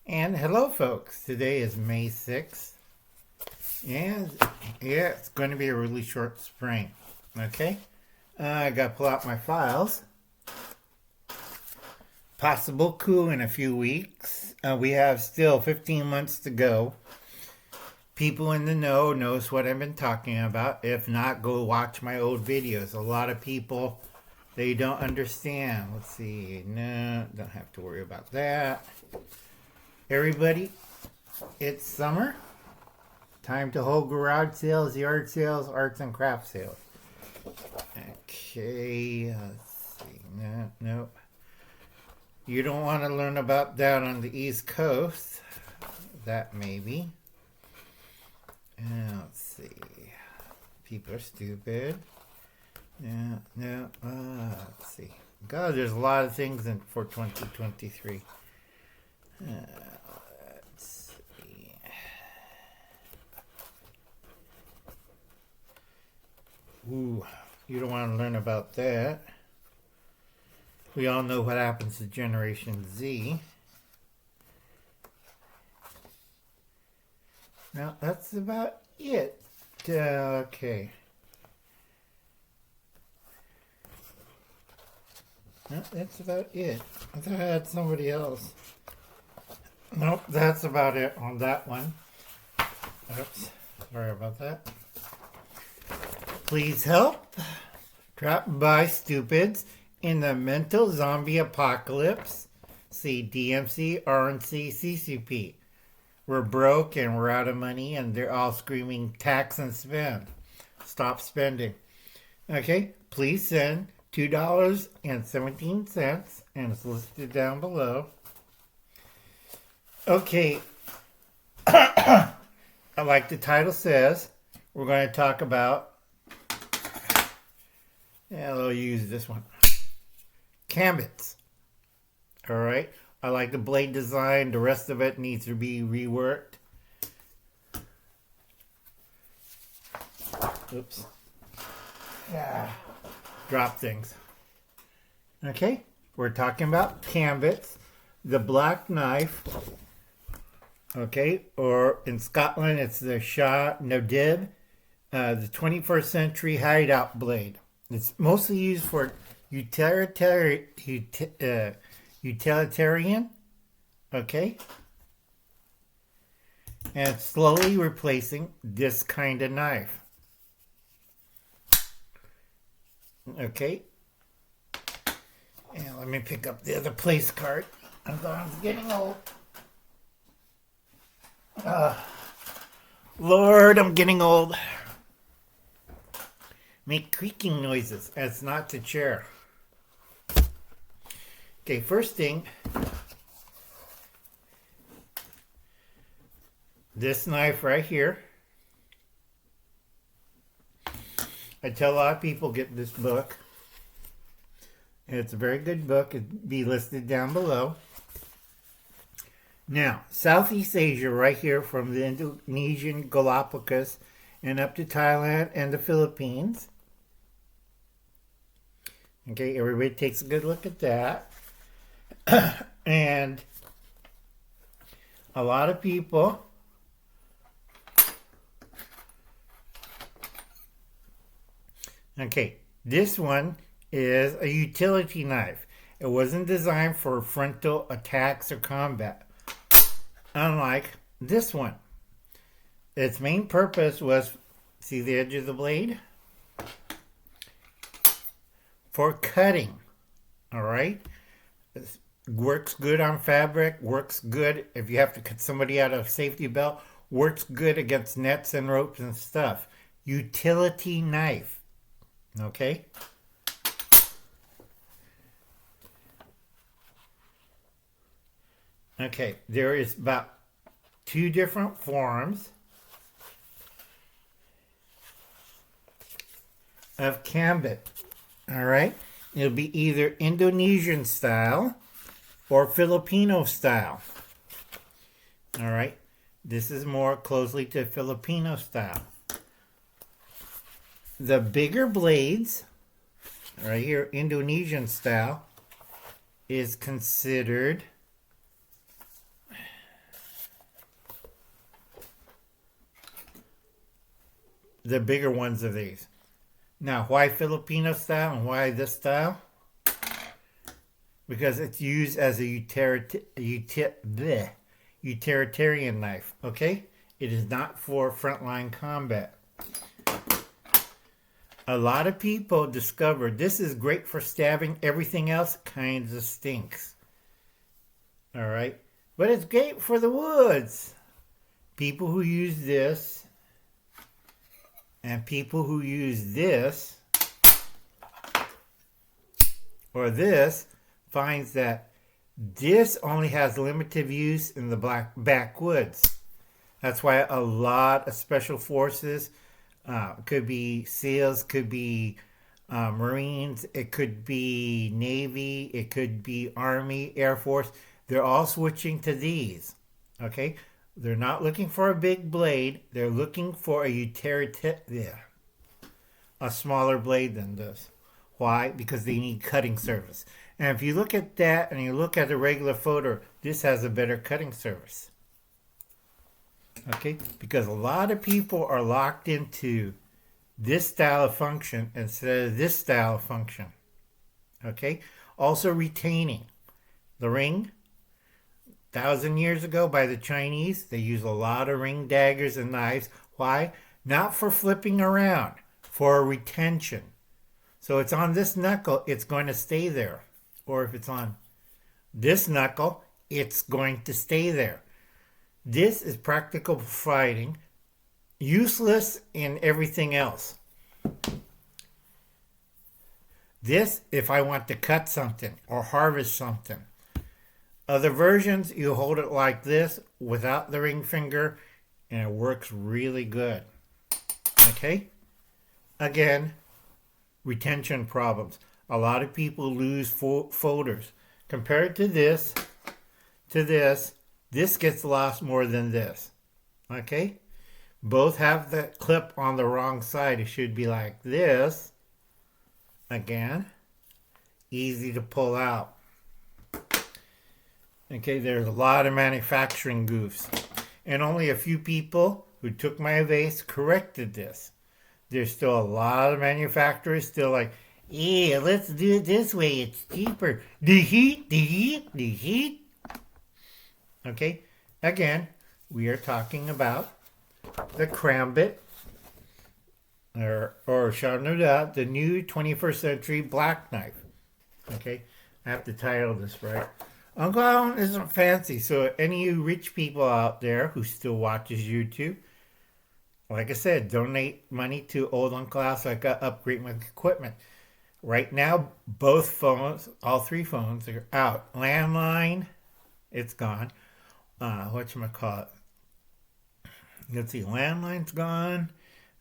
And hello, folks. Today is May 6th. And yeah, it's going to be a really short spring. Okay? I got to pull out my files. Possible coup in a few weeks. We have still 15 months to go. People in the know knows what I've been talking about. If not, go watch my old videos. A lot of people, they don't understand. Let's see. No, don't have to worry about that. Everybody, it's summer. Time to hold garage sales, yard sales, arts and craft sales. Okay, let's see. No. You don't want to learn about that on the East Coast. That maybe. Let's see. People are stupid. No. Let's see. God, there's a lot of things for 2023. Let's see. Ooh, you don't want to learn about that. We all know what happens to Generation Z. Now, that's about it. Okay. No, that's about it. I thought I had somebody else. Nope, that's about it on that one. Oops, sorry about that. Please help. Trapped by stupids in the mental zombie apocalypse. See DMC, RNC, CCP. We're broke and we're out of money and they're all screaming tax and spend. Stop spending. Okay, please send $2.17 and it's listed down below. Okay, like the title says, we're going to talk about, I'll use this one, Gambits. All right, I like the blade design. The rest of it needs to be reworked. Oops. Drop things. Okay, we're talking about Gambits, the black knife. Okay, or in Scotland, it's the Shah no Dibh, the 21st century hideout blade. It's mostly used for utilitarian, okay? And it's slowly replacing this kind of knife. Okay. And let me pick up the other place card. I'm getting old. Lord, I'm getting old. Make creaking noises. That's not the chair. Okay, first thing. This knife right here. I tell a lot of people get this book. It's a very good book. It'll be listed down below. Now, Southeast Asia right here from the Indonesian Galapagos and up to Thailand and the Philippines. Okay, everybody takes a good look at that. And a lot of people okay, this one is a utility knife. It wasn't designed for frontal attacks or combat. Unlike this one. Its main purpose was, see the edge of the blade? For cutting. Alright? It works good on fabric, works good if you have to cut somebody out of a safety belt, works good against nets and ropes and stuff. Utility knife. Okay? Okay, there is about 2 different forms of gambit. All right, it'll be either Indonesian style or Filipino style. All right, this is more closely to Filipino style. The bigger blades, right here, Indonesian style, is considered the bigger ones of these. Now, why Filipino style and why this style? Because it's used as a utilitarian knife, okay? It is not for frontline combat. A lot of people discovered this is great for stabbing. Everything else kind of stinks. All right? But it's great for the woods. People who use this and people who use this or this finds that this only has limited use in the backwoods. That's why a lot of special forces, could be SEALs, could be Marines, it could be Navy, it could be Army, Air Force. They're all switching to these. Okay? They're not looking for a big blade. They're looking for a smaller blade than this. Why? Because they need cutting surface. And if you look at that and you look at the regular photo, this has a better cutting surface. Okay? Because a lot of people are locked into this style of function instead of this style of function. Okay? Also retaining. The ring, 1,000 years ago by the Chinese, they used a lot of ring daggers and knives. Why? Not for flipping around, for retention. So it's on this knuckle, it's going to stay there. Or if it's on this knuckle, it's going to stay there. This is practical for fighting, useless in everything else. This, if I want to cut something or harvest something. Other versions, you hold it like this without the ring finger, and it works really good. Okay? Again, retention problems. A lot of people lose folders. Compared to this, this gets lost more than this. Okay? Both have the clip on the wrong side. It should be like this. Again, easy to pull out. Okay, there's a lot of manufacturing goofs. And only a few people who took my advice corrected this. There's still a lot of manufacturers still like, yeah, let's do it this way. It's cheaper. The heat. Okay, again, we are talking about the Crambit, or Charnoda, the new 21st century black knife. Okay, I have to title this right. Uncle Alan isn't fancy, so any of you rich people out there who still watches YouTube, like I said, donate money to old Uncle Al so I can upgrade my equipment. Right now, both phones, all three phones are out. Landline, it's gone. Whatchamacallit? Let's see, landline's gone.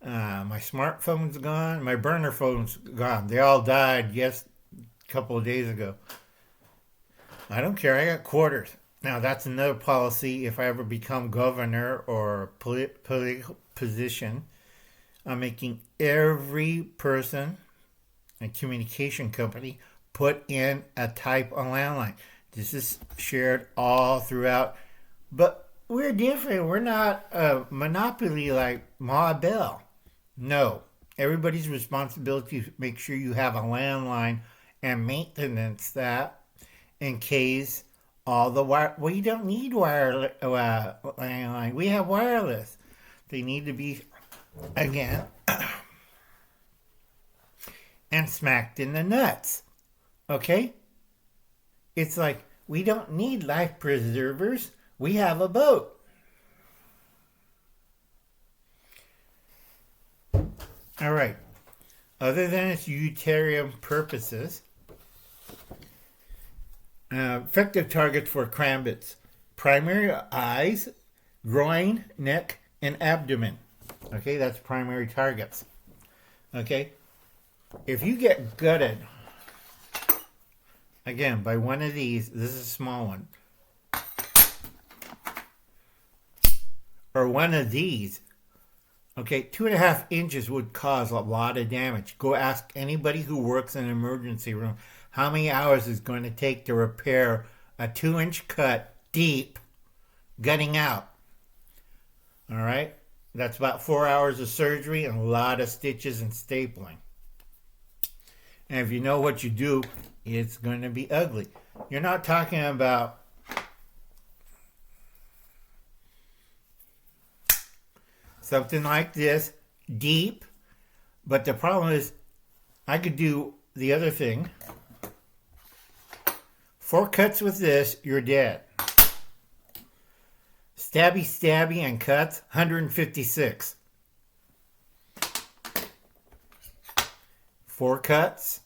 My smartphone's gone. My burner phone's gone. They all died a couple of days ago. I don't care. I got quarters. Now, that's another policy. If I ever become governor or political position, I'm making every person and communication company put in a type of landline. This is shared all throughout. But we're different. We're not a monopoly like Ma Bell. No. Everybody's responsibility to make sure you have a landline and maintenance that in case all the wire... We don't need wireless landline. We have wireless. They need to be, again, and smacked in the nuts. Okay? It's like, we don't need life preservers. We have a boat. All right. Other than its utilitarian purposes, effective targets for crambits: primary eyes, groin, neck, and abdomen. Okay, that's primary targets. Okay, if you get gutted, again, by one of these, this is a small one, or one of these, okay, 2.5 inches would cause a lot of damage. Go ask anybody who works in an emergency room how many hours it's going to take to repair a 2-inch cut deep, gutting out. All right? That's about 4 hours of surgery and a lot of stitches and stapling. And if you know what you do, it's going to be ugly. You're not talking about something like this, deep. But the problem is, I could do the other thing. 4 cuts with this, you're dead. Stabby, stabby, and cuts, 156. 4 cuts,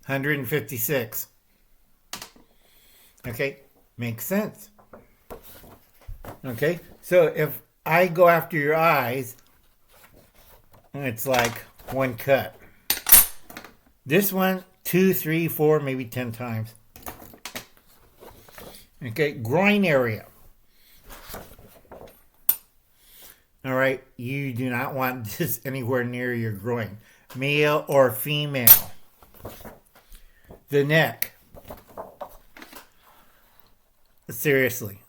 156. Okay, makes sense. Okay, so if I go after your eyes, it's like 1 cut. This one, 2, 3, 4, maybe 10 times. Okay, groin area. All right, you do not want this anywhere near your groin, male or female. The neck. Seriously,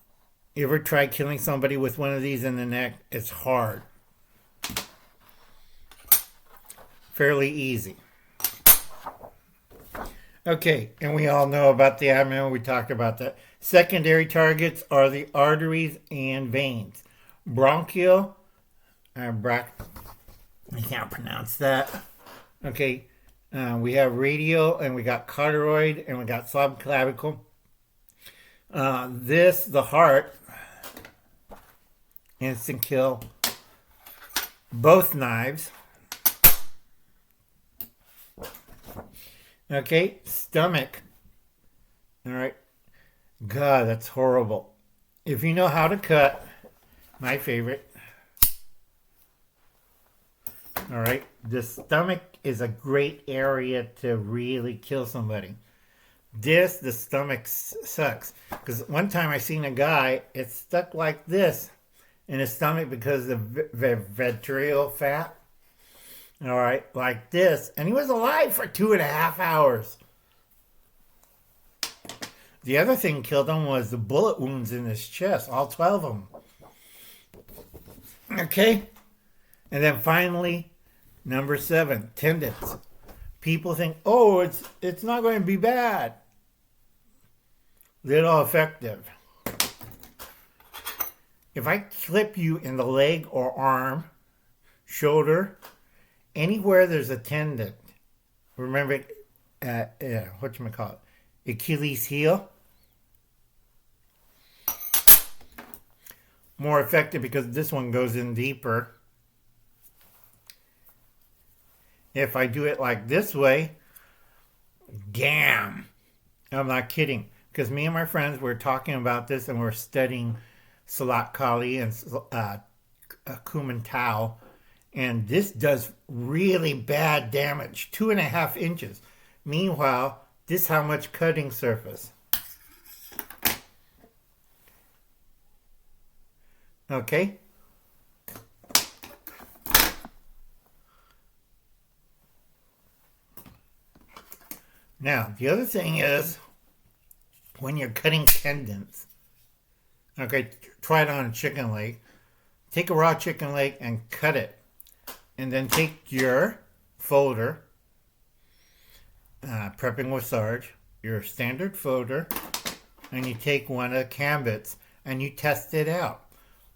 you ever try killing somebody with one of these in the neck? It's hard. Fairly easy. Okay, and we all know about the abdomen. We talked about that. Secondary targets are the arteries and veins. Bronchial, I can't pronounce that. Okay, we have radial, and we got carotid, and we got subclavicle. The heart, instant kill. Both knives. Okay, stomach. All right. God, that's horrible. If you know how to cut, my favorite. All right. The stomach is a great area to really kill somebody. The stomach sucks. Because one time I seen a guy, it stuck like this in his stomach because of the visceral fat. All right, like this. And he was alive for 2.5 hours. The other thing killed him was the bullet wounds in his chest, all 12 of them. Okay? And then finally, number 7, tendons. People think, oh, it's not going to be bad. Little effective. If I clip you in the leg or arm, shoulder, anywhere there's a tendon, remember, whatchamacallit, Achilles heel, more effective because this one goes in deeper. If I do it like this way, damn, I'm not kidding. Because me and my friends were talking about this and we're studying Salat Kali and Kuman Tau. And this does really bad damage, 2.5 inches. Meanwhile, this is how much cutting surface. Okay? Now, the other thing is, when you're cutting tendons, okay, try it on a chicken leg. Take a raw chicken leg and cut it. And then take your folder, prepping with Sarge, your standard folder, and you take one of the Cambits and you test it out.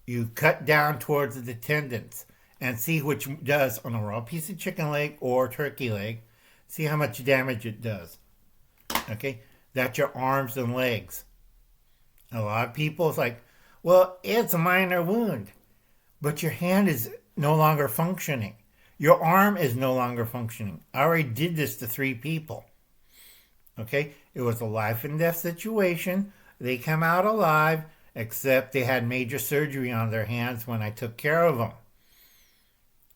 You cut down towards the tendons and see which does on a raw piece of chicken leg or turkey leg. See how much damage it does. Okay, that's your arms and legs. A lot of people is like, well, it's a minor wound, but your hand is no longer functioning. Your arm is no longer functioning. I already did this to 3 people. Okay, it was a life and death situation. They come out alive, except they had major surgery on their hands when I took care of them.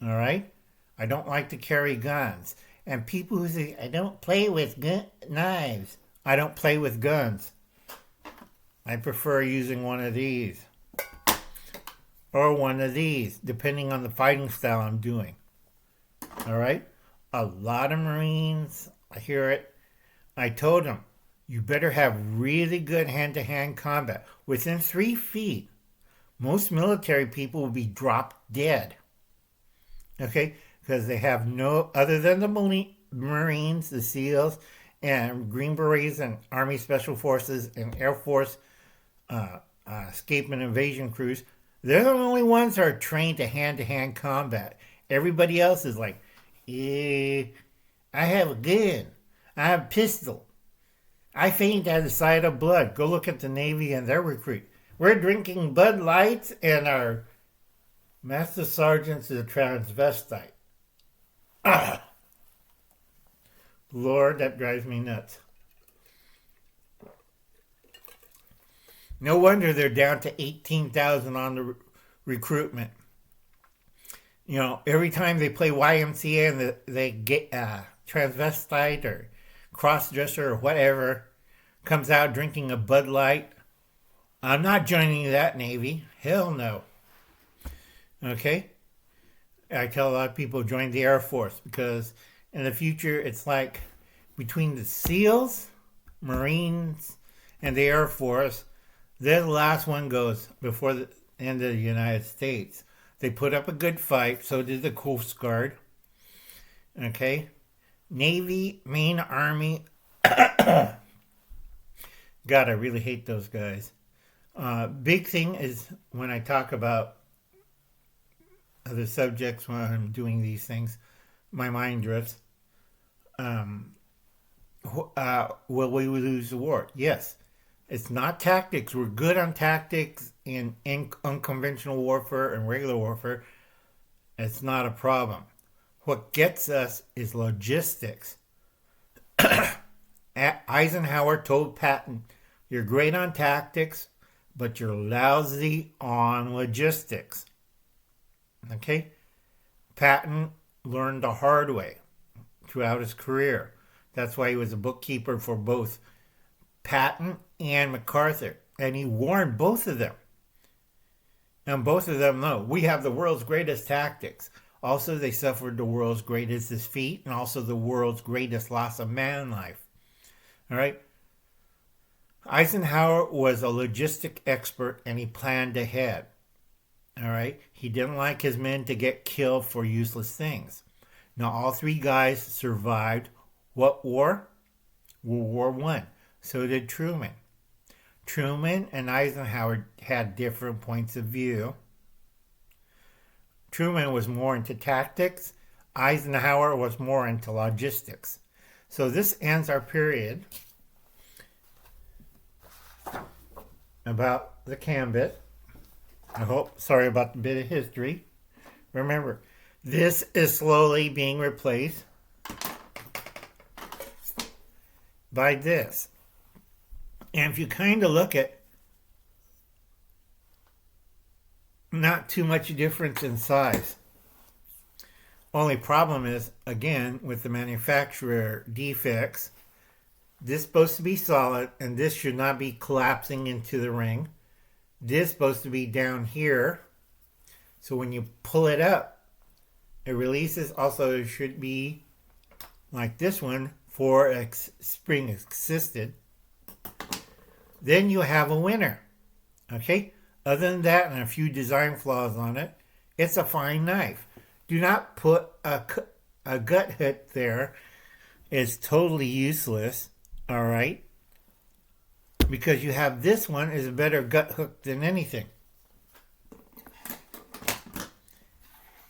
All right, I don't like to carry guns. And people who say, I don't play with knives. I don't play with guns. I prefer using one of these. Or one of these, depending on the fighting style I'm doing. All right? A lot of Marines, I hear it. I told them, you better have really good hand-to-hand combat. Within 3 feet. most military people will be dropped dead. Okay? Because they have no, other than the Marines, the SEALs, and Green Berets, and Army Special Forces, and Air Force escape and invasion crews, they're the only ones that are trained to hand combat. Everybody else is like, I have a gun. I have a pistol. I faint at the sight of blood. Go look at the Navy and their recruit. We're drinking Bud Lights and our Master Sergeant's a transvestite. Lord, that drives me nuts. No wonder they're down to 18,000 on the recruitment. You know, every time they play YMCA and they get transvestite or crossdresser or whatever comes out drinking a Bud Light, I'm not joining that Navy. Hell no. Okay? I tell a lot of people join the Air Force because in the future it's like between the SEALs, Marines, and the Air Force, they're the last one goes before the end of the United States. They put up a good fight, so did the Coast Guard. Okay? Navy, Main Army. God, I really hate those guys. Big thing is when I talk about other subjects when I'm doing these things, my mind drifts. Will we lose the war? Yes. It's not tactics. We're good on tactics in unconventional warfare and regular warfare. It's not a problem. What gets us is logistics. Eisenhower told Patton, you're great on tactics, but you're lousy on logistics. Okay? Patton learned the hard way throughout his career. That's why he was a bookkeeper for both Patton and MacArthur. And he warned both of them. And both of them know we have the world's greatest tactics. Also, they suffered the world's greatest defeat and also the world's greatest loss of man life. All right? Eisenhower was a logistic expert and he planned ahead. All right? He didn't like his men to get killed for useless things. Now, all three guys survived what war? World War I. So did Truman. Truman and Eisenhower had different points of view. Truman was more into tactics. Eisenhower was more into logistics. So this ends our period about the Gambit. Sorry about the bit of history. Remember, this is slowly being replaced by this. And if you kind of look at, not too much difference in size. Only problem is, again, with the manufacturer defects, this is supposed to be solid, and this should not be collapsing into the ring. This is supposed to be down here. So when you pull it up, it releases. Also, it should be like this one for spring assisted. Then you have a winner. Okay? Other than that and a few design flaws on it, it's a fine knife. Do not put a gut hook there. It's totally useless. All right? Because you have this one is a better gut hook than anything.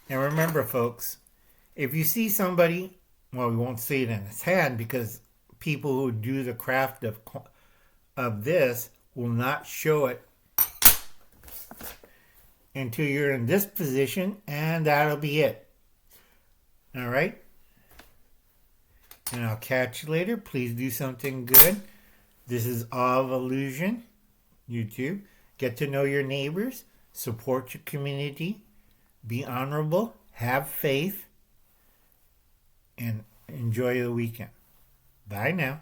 And remember, folks, if you see somebody, well, we won't see it in his hand because people who do the craft of this will not show it until you're in this position, and that'll be it. All right? And I'll catch you later. Please do something good. This is All of Illusion, YouTube. Get to know your neighbors. Support your community. Be honorable. Have faith. And enjoy the weekend. Bye now.